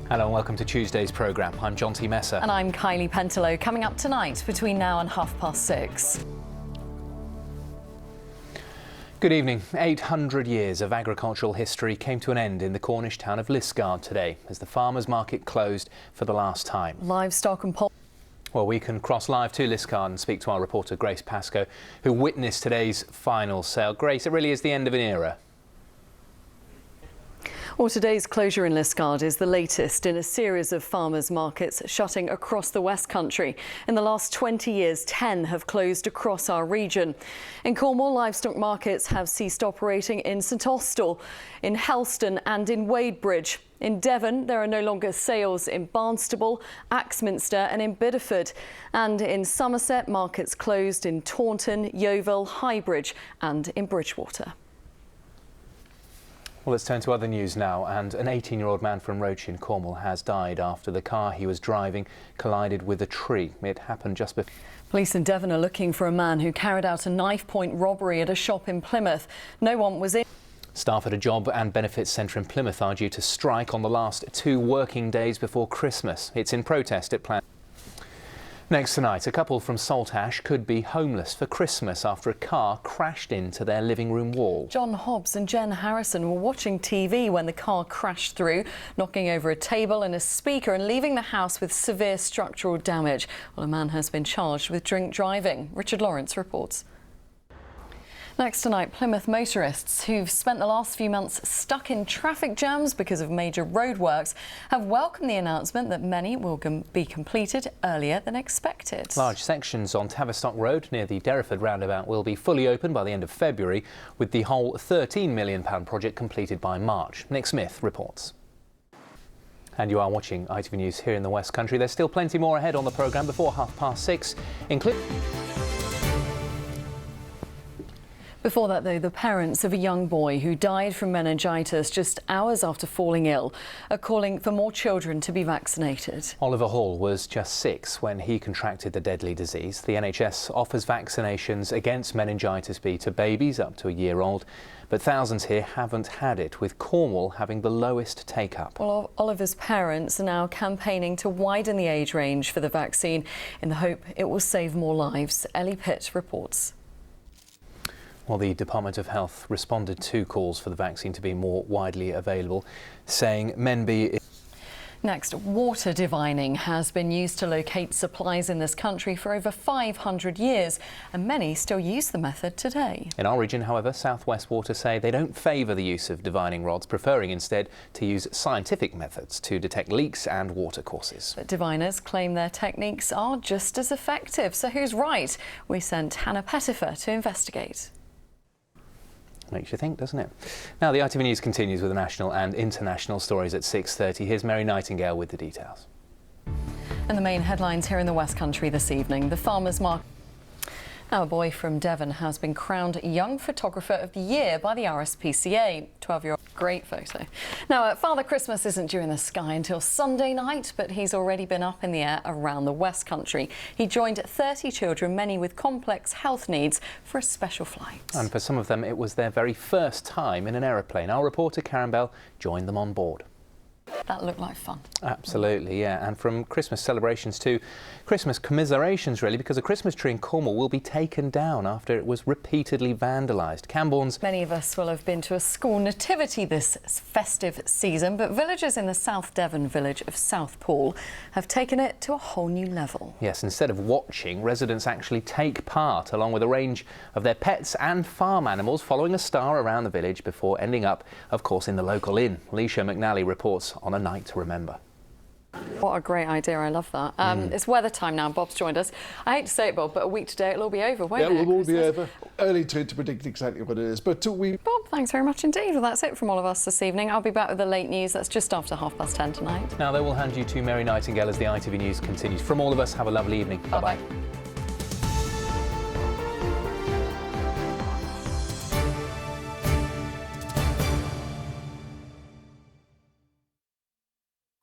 Hello and welcome to Tuesday's programme. I'm John T. Messer. And I'm Kylie Pentelow. Coming up tonight between now and 6:30. Good evening. 800 years of agricultural history came to an end in the Cornish town of Liskeard today as the farmers' market closed for the last time. Livestock and Well, we can cross live to Liskeard and speak to our reporter Grace Pascoe, who witnessed today's final sale. Grace, it really is the end of an era. Well, today's closure in Liskeard is the latest in a series of farmers' markets shutting across the West Country. In the last 20 years, 10 have closed across our region. In Cornwall, livestock markets have ceased operating in St Austell, in Helston and in Wadebridge. In Devon, there are no longer sales in Barnstaple, Axminster and in Bideford. And in Somerset, markets closed in Taunton, Yeovil, Highbridge and in Bridgewater. Well, let's turn to other news now, and an 18-year-old man from Roach in Cornwall has died after the car he was driving collided with a tree. It happened just before. Police in Devon are looking for a man who carried out a knife-point robbery at a shop in Plymouth. No one was in. Staff at a job and benefits centre in Plymouth are due to strike on the last 2 working days before Christmas. It's in protest at planned. Next tonight, a couple from Saltash could be homeless for Christmas after a car crashed into their living room wall. John Hobbs and Jen Harrison were watching TV when the car crashed through, knocking over a table and a speaker and leaving the house with severe structural damage. Well, a man has been charged with drink driving. Richard Lawrence reports. Next tonight, Plymouth motorists who've spent the last few months stuck in traffic jams because of major roadworks have welcomed the announcement that many will be completed earlier than expected. Large sections on Tavistock Road near the Derriford roundabout will be fully open by the end of February, with the whole £13 million project completed by March. Nick Smith reports. And you are watching ITV News here in the West Country. There's still plenty more ahead on the programme before 6:30, including... Before that, though, the parents of a young boy who died from meningitis just hours after falling ill are calling for more children to be vaccinated. Oliver Hall was just 6 when he contracted the deadly disease. The NHS offers vaccinations against meningitis B to babies up to a year old, but thousands here haven't had it, with Cornwall having the lowest take-up. Well, Oliver's parents are now campaigning to widen the age range for the vaccine in the hope it will save more lives. Ellie Pitt reports. Well, the Department of Health responded to calls for the vaccine to be more widely available, saying Menby... Next, water divining has been used to locate supplies in this country for over 500 years, and many still use the method today. In our region, however, South West Water say they don't favour the use of divining rods, preferring instead to use scientific methods to detect leaks and water courses. But diviners claim their techniques are just as effective. So who's right? We sent Hannah Pettifer to investigate. Makes you think, doesn't it? Now, the ITV News continues with the national and international stories at 6:30. Here's Mary Nightingale with the details. And the main headlines here in the West Country this evening. The farmers' market. Now, a boy from Devon has been crowned Young Photographer of the Year by the RSPCA. 12-year-old, great photo. Now, Father Christmas isn't due in the sky until Sunday night, but he's already been up in the air around the West Country. He joined 30 children, many with complex health needs, for a special flight. And for some of them, it was their very first time in an aeroplane. Our reporter Karen Bell joined them on board. That looked like fun. Absolutely, yeah. And from Christmas celebrations to Christmas commiserations, really, because a Christmas tree in Cornwall will be taken down after it was repeatedly vandalised. Camborne's... Many of us will have been to a school nativity this festive season, but villagers in the South Devon village of Southpool have taken it to a whole new level. Yes, instead of watching, residents actually take part, along with a range of their pets and farm animals, following a star around the village before ending up, of course, in the local inn. Leisha McNally reports on a night to remember. What a great idea, I love that. It's weather time now, Bob's joined us. I hate to say it, Bob, but a week today it'll all be over, won't it? Yeah, it'll all be over. Early to predict exactly what it is, but Bob, thanks very much indeed. Well, that's it from all of us this evening. I'll be back with the late news. That's just after 10:30 tonight. Now, they will hand you to Mary Nightingale as the ITV News continues. From all of us, have a lovely evening. Bye-bye.